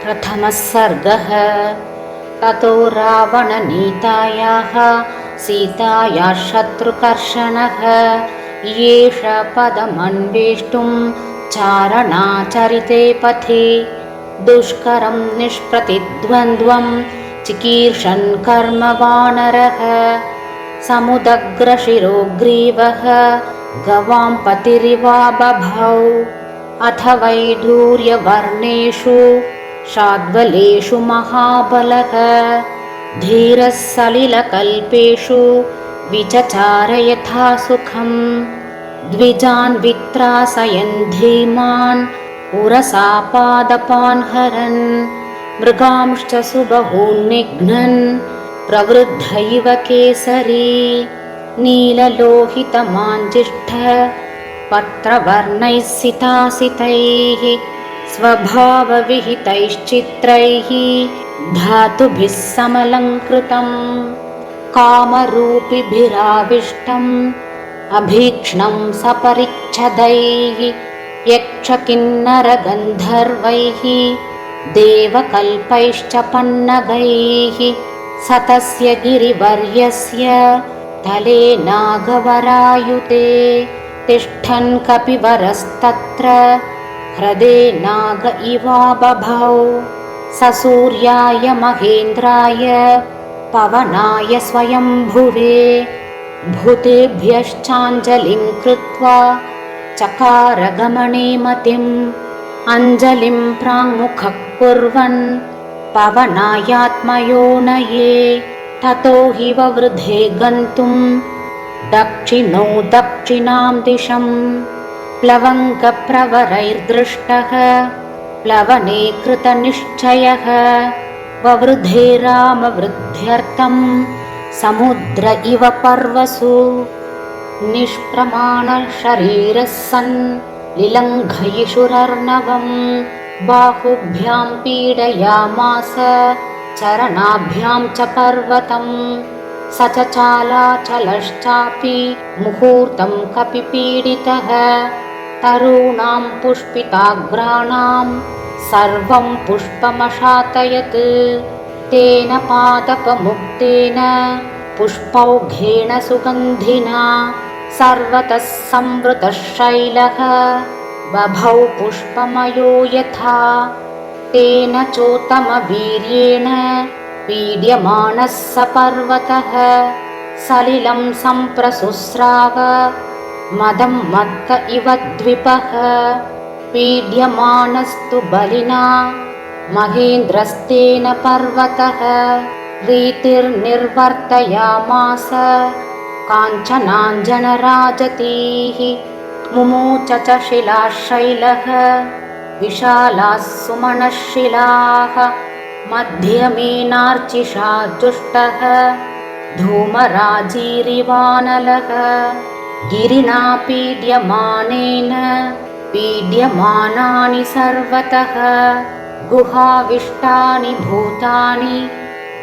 प्रथमः सर्गः। ततो रावणनीतायाः सीतायाः शत्रुकर्षणः येष पदमन्वेष्टुं चारणाचरिते पथि दुष्करं निष्प्रतिद्वन्द्वं चिकीर्षन् कर्मवानरः समुदग्रशिरोग्रीवः गवां पतिरिवा बभौ अथ वैढूर्यवर्णेषु शाद्वलेषु महाबलः धीरः सलिलकल्पेषु विचचार यथा सुखं द्विजान् वित्रासयन् धीमान् उरसापादपान् हरन् मृगांश्च सुबहून् निघ्नन् प्रवृद्ध इव केसरी नीललोहितमाञ्जिष्ठ पत्रवर्णैः सितासितैः स्वभावविहितैश्चित्रैः धातुभिः समलङ्कृतं कामरूपिभिराविष्टम् अभीक्ष्णं सपरिच्छदैः यक्षकिन्नरगन्धर्वैः देवकल्पैश्च पन्नगैः सतस्य गिरिवर्यस्य तले नागवरायुते तिष्ठन् कपिवरस्तत्र ह्रदे नाग इवा बभौ ससूर्याय महेन्द्राय पवनाय स्वयंभुवे भूतेभ्यश्चाञ्जलिं कृत्वा चकार गमने मतिम् अञ्जलिं प्राङ्मुखः कुर्वन् पवनायात्मयोनये ततो हि ववृधे गन्तुं दक्षिणो दक्षिणां दिशं प्लवङ्गप्रवरैर्दृष्टः प्लवने कृतनिश्चयः ववृधे रामवृद्ध्यर्थं समुद्र इव पर्वसु निष्प्रमाणशरीरः सन् लिलङ्घयिषुरर्णवं बाहुभ्यां पीडयामास चरणाभ्यां च पर्वतं स च चालाचलश्चापि मुहूर्तं कपिपीडितः तरूणां पुष्पिताग्राणां सर्वं पुष्पमशातयत् तेन पादपमुक्तेन पुष्पौघेन सुगन्धिना सर्वतः संवृतः शैलः बभौ पुष्पमयो यथा तेन चोत्तमवीर्येण पीड्यमानः स पर्वतः सलिलं सम्प्रसुस्राव मदं मत्त इव द्विपः पीड्यमानस्तु बलिना महेन्द्रस्तेन पर्वतः रीतिर्निर्वर्तयामास काञ्चनाञ्जनराजतीः मुमोच च शिलाशैलः विशालाः सुमनःशिलाः मध्यमेनार्चिषा जुष्टः धूमराजीरिवानलः गिरिणा पीड्यमानेन पीड्यमानानि सर्वतः गुहाविष्टानि भूतानि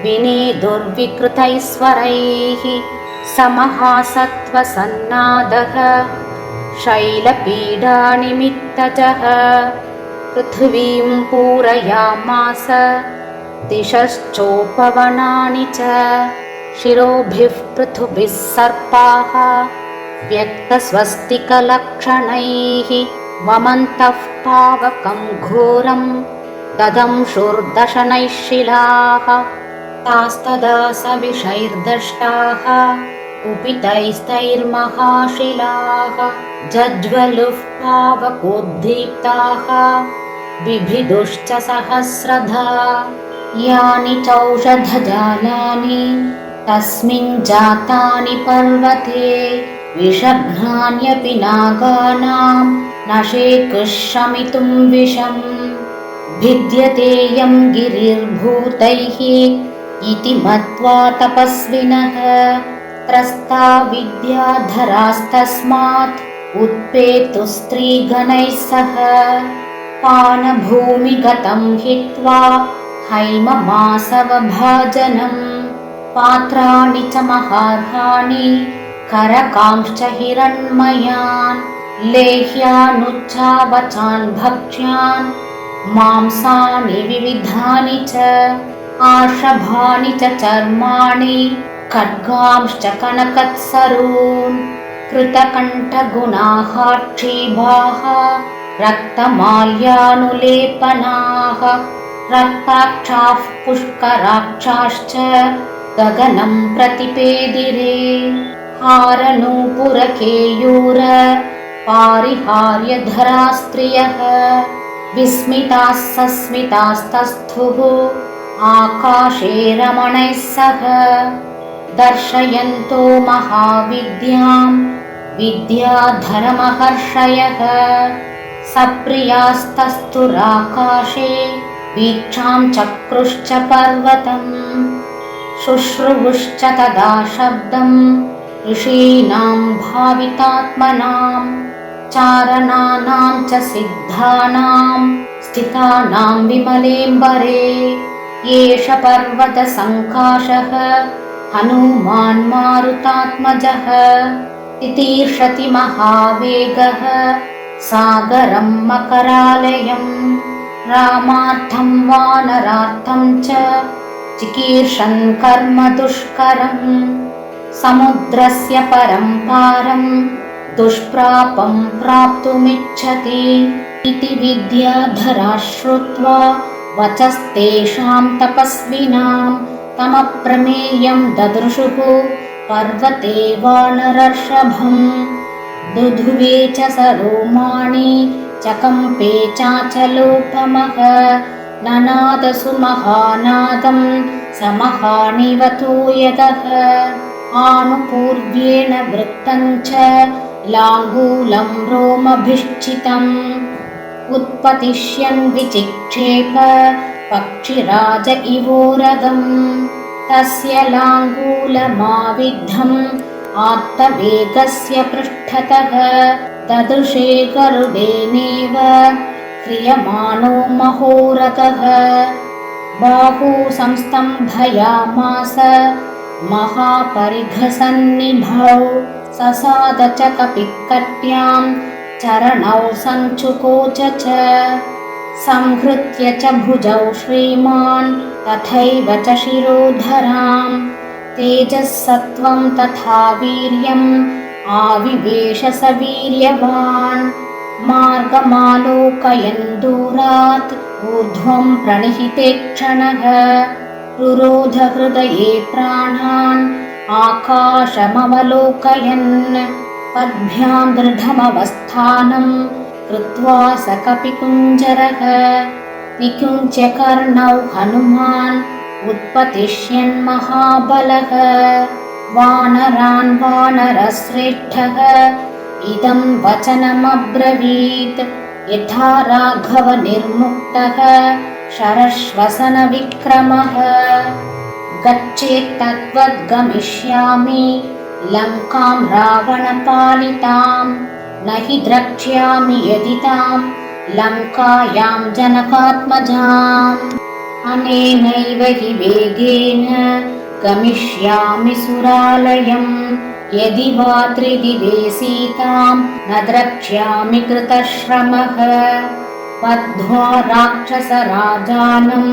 विनेदुर्विकृतैस्वरैः समहासत्त्वसन्नादः शैलपीडानिमित्तजः पृथिवीं पूरयामास दिशश्चोपवनानि च शिरोभिः पृथुभिः सर्पाः व्यक्तस्वस्तिकलक्षणैः वमन्तः पावकं घोरं ददंशुर्दशनैः शिलाः तास्तदा सविषैर्दष्टाः कुपितैस्तैर्महाशिलाः जज्ज्वलुः पावकोद्दीप्ताः बिभिदुश्च सहस्रधा यानि चौषधजालानि तस्मिन् जातानि पर्वते विषघ्नान्यपि नागानां न शेकुः शमितुं विषम् भिद्यतेयं गिरिर्भूतैः इति मत्वा तपस्विनः त्रस्ता विद्याधरास्तस्मात् उत्पेतुस्त्रीगणैः सह पानभूमिगतं हित्वा हैममासवभाजनं पात्राणि च महार्हाणि करकांश्च हिरण्मयान् लेह्यानुच्चावचान् भक्ष्यान् मांसानि विविधानि च आर्षभानि च चर्माणि खड्गांश्च कनकत्सरून् कृतकण्ठगुणाहाक्षीभाः रक्तमाल्यानुलेपनाः रक्ताक्षाः पुष्कराक्षाश्च गगनं प्रतिपेदिरे हारनूपुरकेयूर पारिहार्यधरा स्त्रियः विस्मिताः सस्मितास्तस्थुः आकाशे रमणैः सह दर्शयन्तो महाविद्यां विद्याधरमहर्षयः सप्रियास्तस्तुराकाशे वीक्षां चक्रुश्च पर्वतम् शुश्रुवुश्च तदा शब्दम् ऋषीणां भावितात्मनां चारणानां च सिद्धानां स्थितानां विमलेम्बरे एष पर्वतसङ्काशः हनुमान् मारुतात्मजः तितीर्षति महावेगः सागरं मकरालयम् रामार्थं वानरार्थं च चिकीर्षन् कर्म दुष्करम् समुद्रस्य परं पारं दुष्प्रापं प्राप्तुमिच्छति इति विद्याधरा श्रुत्वा वचस्तेषां तपस्विनां तमप्रमेयं ददृशुः पर्वते वानरर्षभम् दुधुवे च सरोमाणि चकम्पे चाचलोपमः ननादसु महानादं समहानिवतो यतः आनुपूर्व्येण वृत्तं च लाङ्गूलं रोमभिश्चितम् उत्पतिष्यन् विचिक्षेप पक्षिराज इवोरगम् तस्य लाङ्गूलमाविद्धम् आत्तवेगस्य पृष्ठतः ददृशे गरुडेनेव क्रियमाणो महोरगः बाहू संस्तम्भयामास महापरिघसन्निभौ ससाद च कपिकट्यां चरणौ सञ्चुकोच च संहृत्य च भुजौ श्रीमान् तथैव च शिरोधरां तेजः सत्त्वं तथा वीर्यम् आविवेश स वीर्यवान् मार्गमालोकयन् दूरात् ऊर्ध्वं प्रणिहिते क्षणः रुरोध हृदये प्राणान् आकाशमवलोकयन् पद्भ्यां दृढमवस्थानं कृत्वा स कपिकुञ्जरः निकुञ्च्य कर्णौ हनुमान् उत्पतिष्यन् महाबलः वानरान् वानरश्रेष्ठः इदं वचनमब्रवीत् यथा राघव निर्मुक्तः शरश्वसनविक्रमः गच्छेत्तद्वद्गमिष्यामि लङ्कां रावणपालितां न हि द्रक्ष्यामि यदि तां लङ्कायां जनकात्मजाम् अनेनैव हि वेगेन गमिष्यामि सुरालयम् यदि वा त्रिदिवे सीतां न द्रक्ष्यामि कृतश्रमः बद्ध्वा राक्षसराजानम्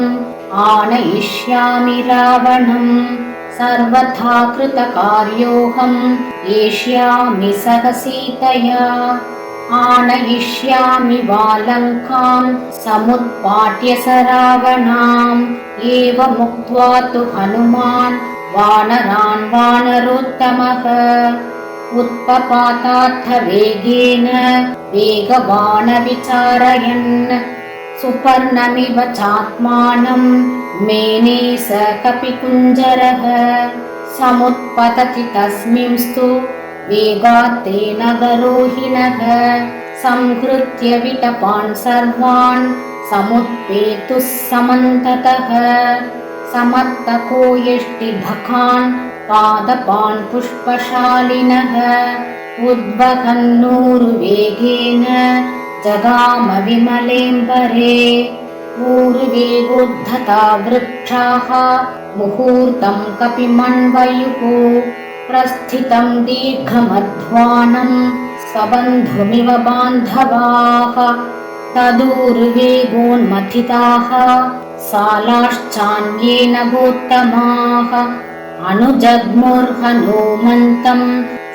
आनयिष्यामि रावणम् सर्वथा कृतकार्योऽहम् एष्यामि सह सीतया आनयिष्यामि वा लङ्कां समुत्पाट्य स रावणाम् एवमुक्त्वा तु हनुमान् वानरान् वानरोत्तमः उत्पपातार्थवेगेन वेगवान् विचारयन् सुपर्णमिव चात्मानं मेने स कपिकुञ्जरः समुत्पतति तस्मिंस्तु वेगात् तेन गरोहिणः संहृत्य विटपान् सर्वान् समुत्पेतुः समन्ततः समत्तको यष्टिभखान् पादपान् पुष्पशालिनः उद्वहन्नूरुवेगेन जगाम विमलेम्बरे ऊर्वेगोद्धता वृक्षाः मुहूर्तं कपिमन्वयुः प्रस्थितं दीर्घमध्वानं स्वबन्धुमिव बान्धवाः तदूर्वेगोन्मथिताः सालाश्चान्येन गोत्तमाः अनुजग्मुर्हनूमन्तम्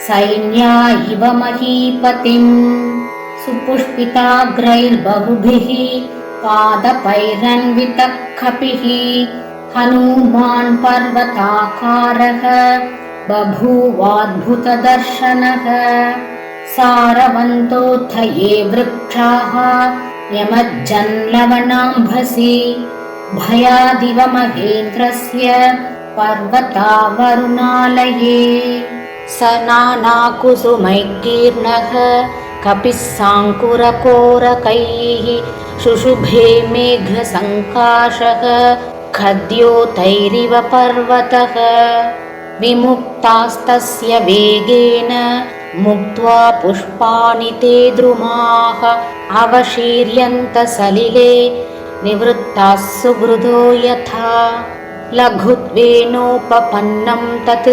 सैन्या इव महीपतिम् सुपुष्पिताग्रैर्बहुभिः पादपैरन्वितः कपिः हनूमान् पर्वताकारः बभूवाद्भुतदर्शनः सारवन्तोऽथ ये वृक्षाः यमज्जन्लवणाम्भसि भयादिव महेन्द्रस्य पर्वता वरुणालये स नानाकुसुमैर्कीर्णः कपिः साङ्कुरकोरकैः शुशुभे मेघसङ्काशः खद्योतैरिव पर्वतः विमुक्तास्तस्य वेगेन मुक्त्वा पुष्पाणि ते द्रुमाः अवशीर्यन्त सलिले निवृत्ताः सुहृदो यथा लघुत्वेनोपपन्नं तत्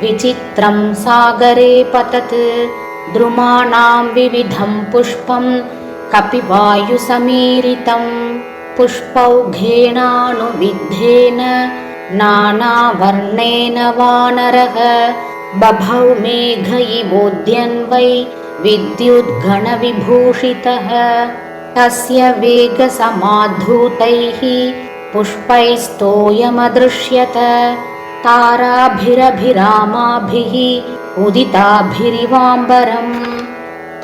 विचित्रं सागरे पतत् द्रुमाणां विविधं पुष्पं कपिवायुसमीरितं पुष्पौघेनानुविद्धेन नानावर्णेन वानरः बभौ मेघ इवोद्यन्वै विद्युद्गणविभूषितः तस्य वेगसमाद्धूतैः पुष्पैस्तोयमदृश्यत ताराभिरभिरामाभिः उदिताभिरिवाम्बरम्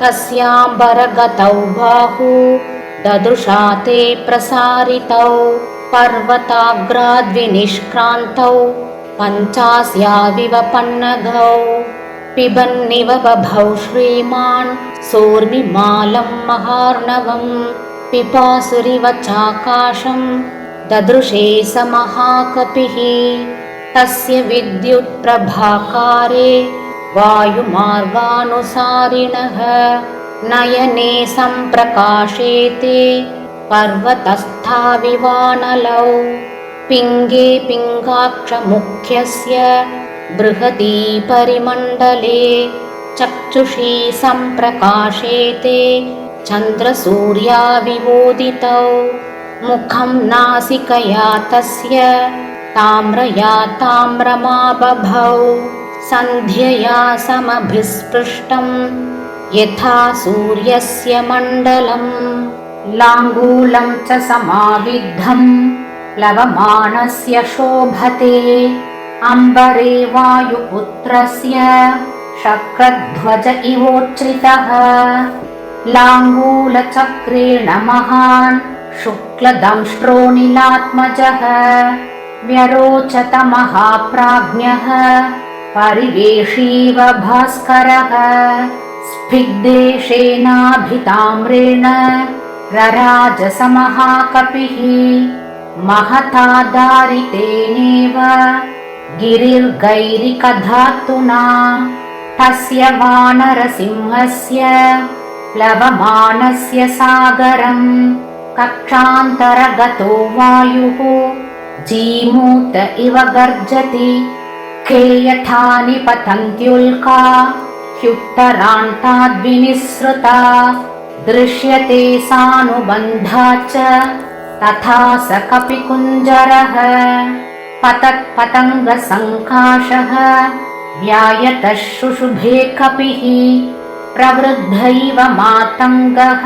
तस्याम्बरगतौ बाहू ददृशा ते प्रसारितौ पर्वताग्राद्विनिष्क्रान्तौ पञ्चास्याविव पन्नगौ पिबन्निव बभौ श्रीमान् सोर्मिमालं महार्णवम् पिपासुरिव चाकाशं ददृशे स महाकपिः तस्य विद्युत्प्रभाकारे वायुमार्गानुसारिणः नयने सम्प्रकाशेते पर्वतस्थाविवानलौ पिङ्गे पिङ्गाक्षमुख्यस्य बृहती परिमण्डले चक्षुषी सम्प्रकाशेते चन्द्रसूर्याविवोदितौ मुखं नासिकया तस्य ताम्रया ताम्रमाबभौ सन्ध्यया समभिस्पृष्टं यथा सूर्यस्य मण्डलम् लाङ्गूलं च समाविद्धं प्लवमानस्य शोभते अम्बरे वायुपुत्रस्य शक्रध्वज इवोच्छ्रितः लाङ्गूलचक्रेण महान् शुक्लदंष्ट्रोनिलात्मजः व्यरोचत महाप्राज्ञः परिवेशीव भास्करः स्फिग्देशेनाभिताम्रेण रराजस महाकपिः महता दारितेनेव गिरिर्गैरिकधातुना तस्य वानरसिंहस्य प्लवमानस्य सागरम् कक्षान्तरगतो वायुः जीमूत इव गर्जति केयथा निपतन्त्युल्का ह्युत्तरान्ताद्विनिसृता दृश्यते सानुबन्धा च तथा स कपिकुञ्जरः पतत्पतङ्गसङ्काशः व्यायतः शुशुभे कपिः प्रवृद्धैव मातङ्गः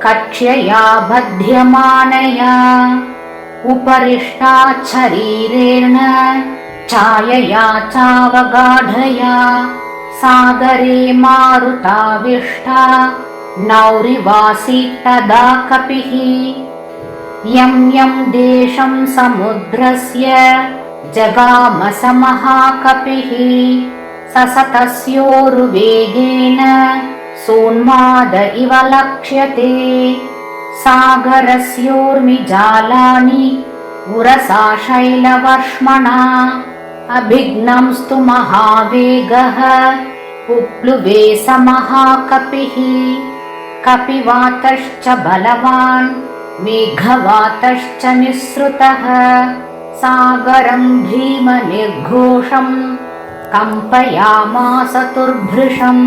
कक्ष्यया बध्यमानया उपरिष्टाच्छरीरेण छायया चावगाढया सागरे मारुताविष्टा नौरिवासीत् तदा कपिः यं यं देशं समुद्रस्य जगाम स महाकपिः ससतस्योरुवेगेन सोन्माद इव लक्ष्यते सागरस्योर्मिजालानि उरसा शैलवर्ष्मणा अभिघ्नंस्तु महावेगः उप्लुवे स महाकपिः कपिवातश्च बलवान् मेघवातश्च निःसृतः सागरं भीमनिर्घोषं कम्पयामास तुर्भृशम्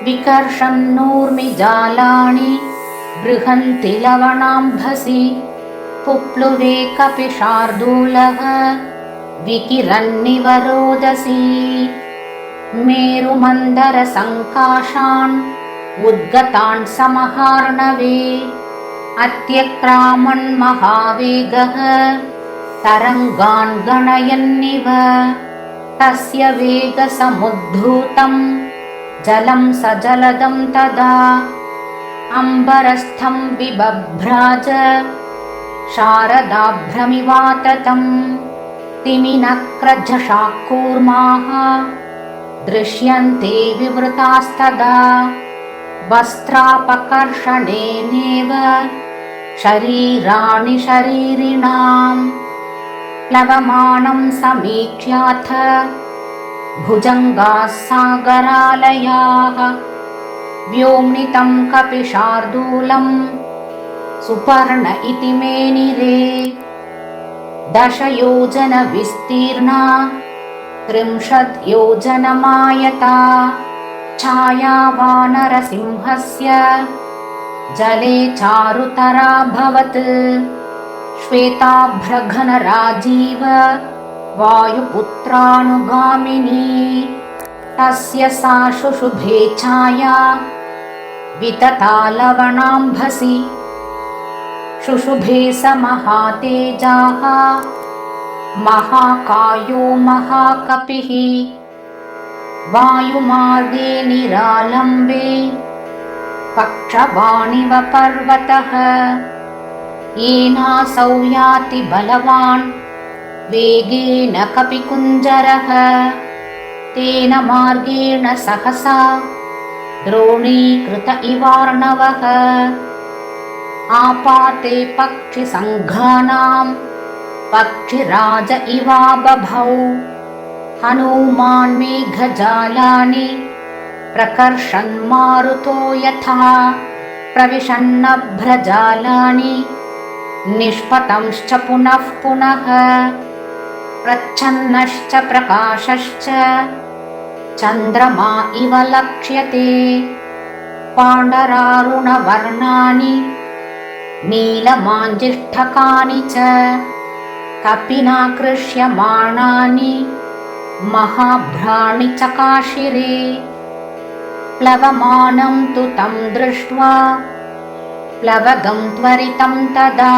विकर्षन्नूर्मिजालानि बृहन्ति लवणाम्भसि पुप्लुवे कपिशार्दूलः विकिरन्निव रोदसी मेरुमन्दरसङ्काशान् उद्गतान् समहार्णवे अत्यक्रामन्महावेगः तरङ्गान् गणयन्निव तस्य वेगसमुद्धूतं जलं सजलदं तदा अम्बरस्थं बिबभ्राज शारदाभ्रमिवाततं तिमिनक्रझषाकूर्माः दृश्यन्ते विवृतास्तदा वस्त्रापकर्षणेनेव शरीराणि शरीरिणां प्लवमानं समीक्ष्याथ भुजङ्गाः सागरालयाः व्योम्नितं कपिशार्दूलं सुपर्ण इति मेनिरे 10 योजनविस्तीर्णा 30 योजनमायता छाया वानरसिंहस्य जले चारुतराभवत् श्वेताभ्रघनराजीव वायुपुत्रानुगामिनी तस्य सा शुशुभे छाया वितता लवणाम्भसि शुशुभे स महातेजाः महाकायो महाकपिः वायुमार्गे निरालम्बे पक्षवाणिव पर्वतः येनासौ याति बलवान् वेगेन कपिकुञ्जरः तेन मार्गेण सहसा द्रोणीकृत इवार्णवः आपाते पक्षिसङ्घानां पक्षिराज इवा बभौ हनूमान् मेघजालानि प्रकर्षन्मारुतो यथा प्रविशन्नभ्रजालानि निष्पतंश्च पुनः पुनः प्रच्छन्नश्च प्रकाशश्च चन्द्रमा इव लक्ष्यते पाण्डरारुणवर्णानि नीलमाञ्जिष्ठकानि च कपिना कृष्यमाणानि महाभ्राणि चकाशिरे प्लवमानं तु तं दृष्ट्वा प्लवगं त्वरितं तदा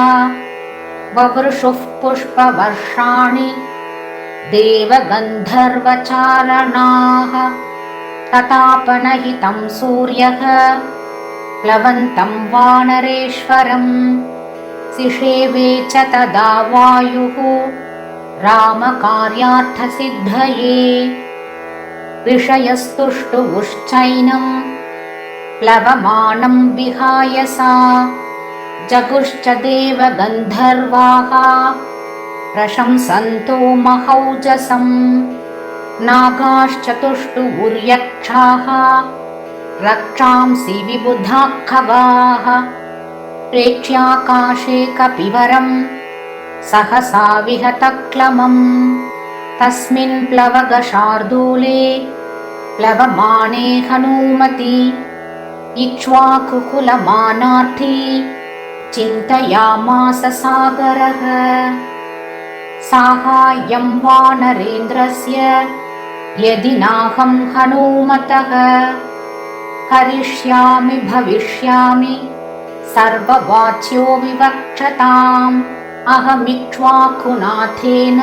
ववृषुः पुष्पवर्षाणि देवगन्धर्वचारणाः ततापनहितं सूर्यः प्लवन्तं वानरेश्वरं सिषेवे च तदा वायुः रामकार्यार्थसिद्धये ऋषयस्तुष्टुवुश्चैनं प्लवमानं विहाय सा जगुश्च देवगन्धर्वाः प्रशंसन्तो महौजसं नागाश्च तुष्टुवुर्यक्षाः रक्षांसि विबुधाखगाः प्रेक्ष्याकाशे कपिवरं सहसा विहतक्लमं तस्मिन् प्लवगशार्दूले प्लवमाने हनूमति इक्ष्वाकुकुलमानार्थी चिन्तयामास सागरः साहाय्यं वानरेन्द्रस्य यदि नाहं हनूमतः करिष्यामि भविष्यामि सर्ववाच्यो विवक्षताम् अहमिक्ष्वाकुनाथेन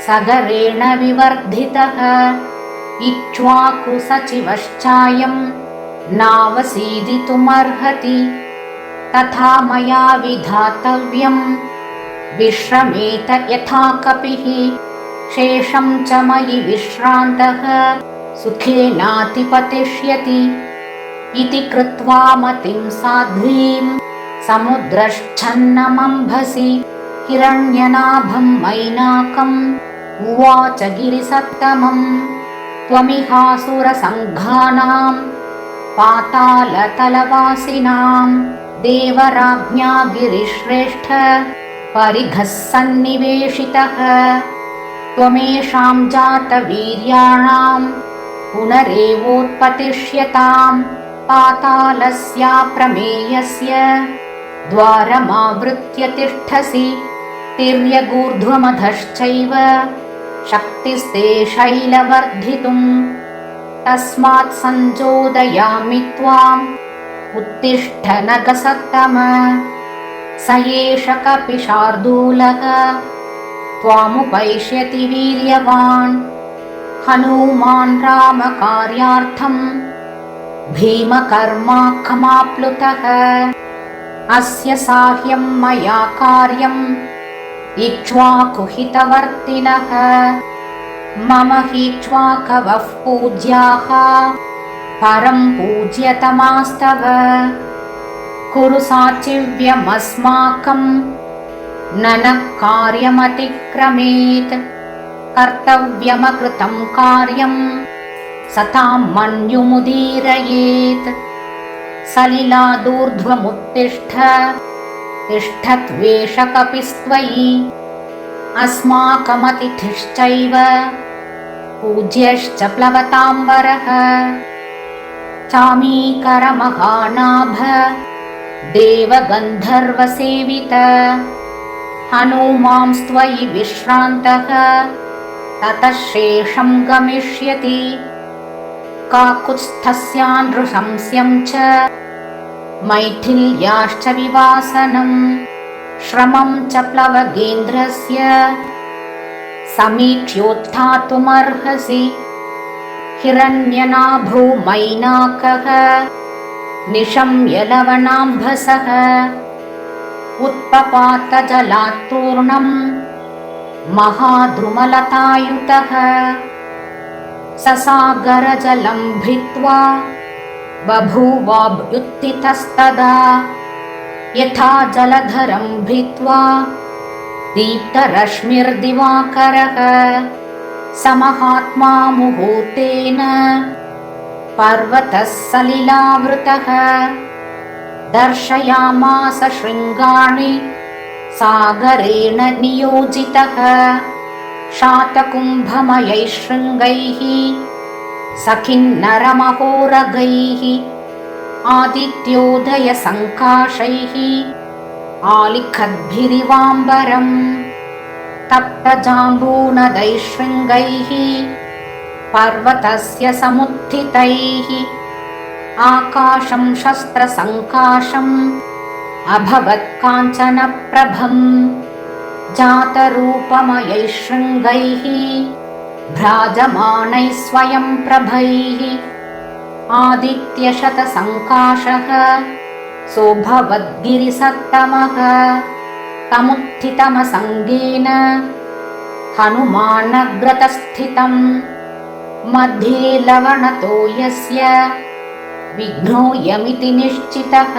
सगरेण विवर्धितः इक्ष्वाकुसचिवश्चायं नावसीदितुमर्हति तथा मया विधातव्यं विश्रमेत यथा कपिः शेषं च मयि विश्रान्तः सुखेनातिपतिष्यति इति कृत्वा मतिं साध्वीं समुद्रश्छन्नमम्भसि हिरण्यनाभं मैनाकम् उवाच गिरिसत्तमं त्वमिहासुरसङ्घानां पातालतलवासिनां देवराज्ञा गिरिश्रेष्ठ परिघः सन्निवेशितः त्वमेषां जातवीर्याणां पुनरेवोत्पतिष्यतां पातालस्याप्रमेयस्य द्वारमावृत्य तिष्ठसि तिर्यगूर्ध्वमधश्चैव शक्तिस्ते शैलवर्धितुम् तस्मात् सञ्चोदयामि त्वाम् उत्तिष्ठ नगसत्तम स एष कपिशार्दूलः त्वामुपैष्यति वीर्यवान् हनूमान् रामकार्यार्थम् भीमकर्माखमाप्लुतः अस्य साह्यं मया कार्यम् इक्ष्वाकुहितवर्तिनः मम हीक्ष्वाकवः पूज्याः परं पूज्यतमास्तव कुरु साचिव्यमस्माकं ननः कार्यमतिक्रमेत् कर्तव्यमकृतं कार्यं सतां मन्युमुदीरयेत् सलिलादूर्ध्वमुत्तिष्ठ तिष्ठत्वेष कपिस्त्वयि अस्माकमतिथिश्चैव पूज्यश्च प्लवताम्बरः चामीकरमहानाभ देवगन्धर्वसेवित हनूमांस्त्वयि विश्रान्तः ततः शेषं गमिष्यति काकुत्स्थस्यानृशंस्यं च मैथिल्याश्च विवासनं श्रमं च प्लवगेन्द्रस्य समीक्ष्योत्थातुमर्हसि हिरण्यनाभो मैनाकः निशम्य लवणाम्भसः उत्पपातजलात्तूर्णं महाद्रुमलतायुतः ससागरजलं भित्त्वा बभूवाभ्युत्थितस्तदा यथा जलधरं भित्त्वा दीप्तरश्मिर्दिवाकरः स महात्मा मुहूर्तेन पर्वतः सलिलावृतः दर्शयामास शृङ्गाणि सागरेण नियोजितः शातकुम्भमयैः शृङ्गैः सखिन्नरमहोरगैः आदित्योदयसङ्काशैः आलिखद्भिरिवाम्बरम् तप्तजाम्बूनदैः शृङ्गैः पर्वतस्य समुत्थितैः आकाशं शस्त्रसङ्काशम् अभवत् काञ्चनप्रभम् जातरूपमयैः शृङ्गैः भ्राजमानैः स्वयं प्रभैः आदित्यशतसङ्काशः सोऽभवद्गिरिसत्तमः तमुत्थितमसङ्गेन हनुमानग्रतस्थितम् मध्ये लवणतो यस्य विघ्नोऽयमिति निश्चितः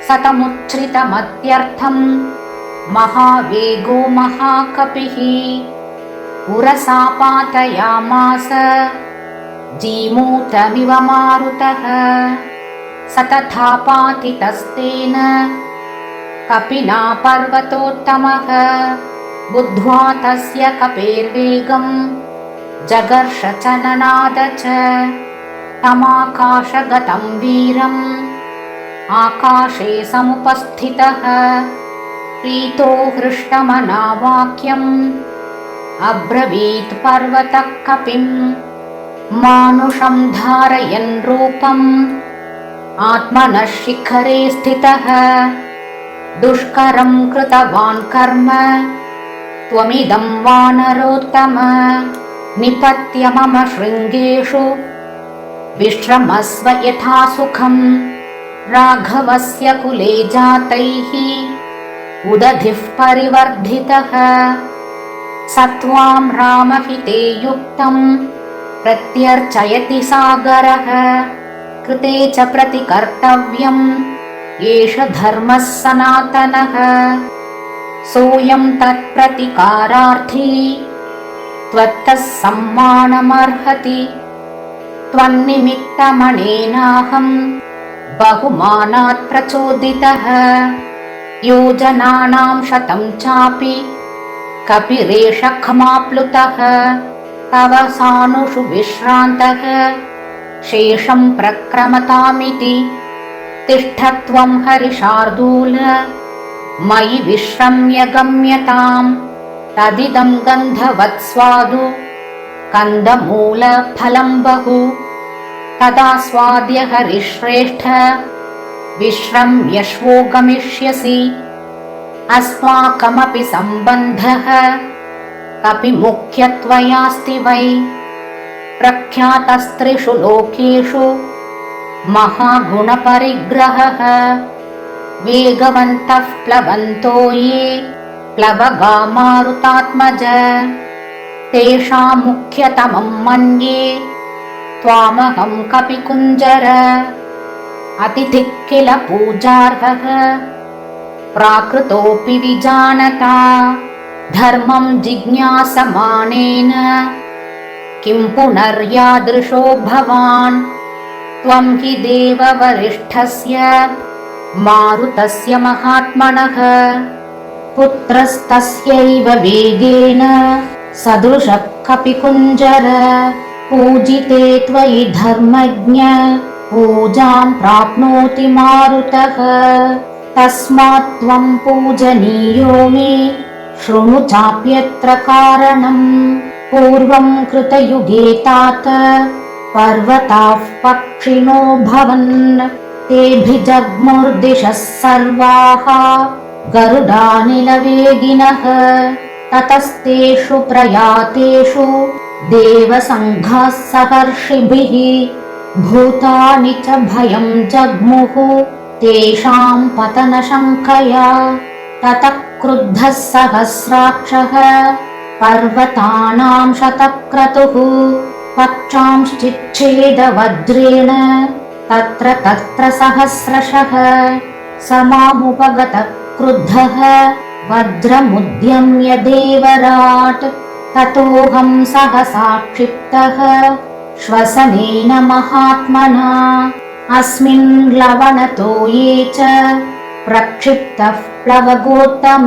सतमुच्छ्रितमत्यर्थम् महावेगो महाकपिः उरसा पातयामास जीमूतमिव मारुतः स तथा पातितस्तेन कपिना पर्वतोत्तमः बुद्ध्वा तस्य कपेर्वेगम् जगर्ष च ननाद च तमाकाशगतं वीरम् आकाशे समुपस्थितः प्रीतो हृष्टमना वाक्यम् अब्रवीत् पर्वतः कपिम् मानुषं धारयन् रूपम् आत्मनः शिखरे स्थितः दुष्करं कृतवान् कर्म त्वमिदं वानरोत्तम निपत्य मम शृङ्गेषु विश्रमस्व यथा सुखम् राघवस्य कुले जातैः उदधिः परिवर्धितः स त्वां रामहिते युक्तं प्रत्यर्चयति सागरः कृते च प्रतिकर्तव्यम् एष धर्मः सनातनः सोऽयं तत्प्रतिकारार्थी त्वत्तः सम्मानमर्हति त्वन्निमित्तमनेनाहं बहुमानात् प्रचोदितः योजनानां शतं चापि कपिरेष खमाप्लुतः तव सानुषु विश्रान्तः शेषं प्रक्रमतामिति तिष्ठत्वं हरिशार्दूल मयि विश्रम्य गम्यताम् तदिदं गन्धवत्स्वादु कन्दमूलफलं बहु तदास्वाद्य हरिश्रेष्ठ विश्रम्यश्वो गमिष्यसि अस्माकमपि सम्बन्धः कपि मुख्यत्वयास्ति वै प्रख्यातस्त्रिषु लोकेषु महागुणपरिग्रहः वेगवन्तः प्लवन्तो ये प्लवगा मारुतात्मज तेषां मुख्यतमं मन्ये त्वामहं कपिकुञ्जर अतिथिः किल पूजार्हः प्राकृतोऽपि विजानता धर्मं जिज्ञासमानेन किं पुनर्यादृशो भवान् त्वं हि देववरिष्ठस्य मारुतस्य महात्मनः पुत्रस्तस्यैव वेगेन सदृशः कपिकुञ्जर पूजिते त्वयि धर्मज्ञ पूजां प्राप्नोति मारुतः तस्मात् त्वं पूजनीयो मे शृणु चाप्यत्र कारणम् पूर्वं कृतयुगे तात पर्वताः पक्षिणो भवन् तेभिजग्मुर्दिशः सर्वाः गरुडानिलवेगिनः ततस्तेषु प्रयातेषु देवसङ्घाः सहर्षिभिः भूतानि च भयं जग्मुः तेषां पतनशङ्कया ततः क्रुद्धः सहस्राक्षः पर्वतानां शतक्रतुः पक्षांश्चिच्छेदवज्रेण तत्र तत्र सहस्रशः समामुपगतः क्रुद्धः वज्रमुद्यम्य देवराट् ततोऽहं सहसा क्षिप्तः श्वसनेन महात्मना अस्मिन् लवणतो ये च प्रक्षिप्तः प्लवगोत्तम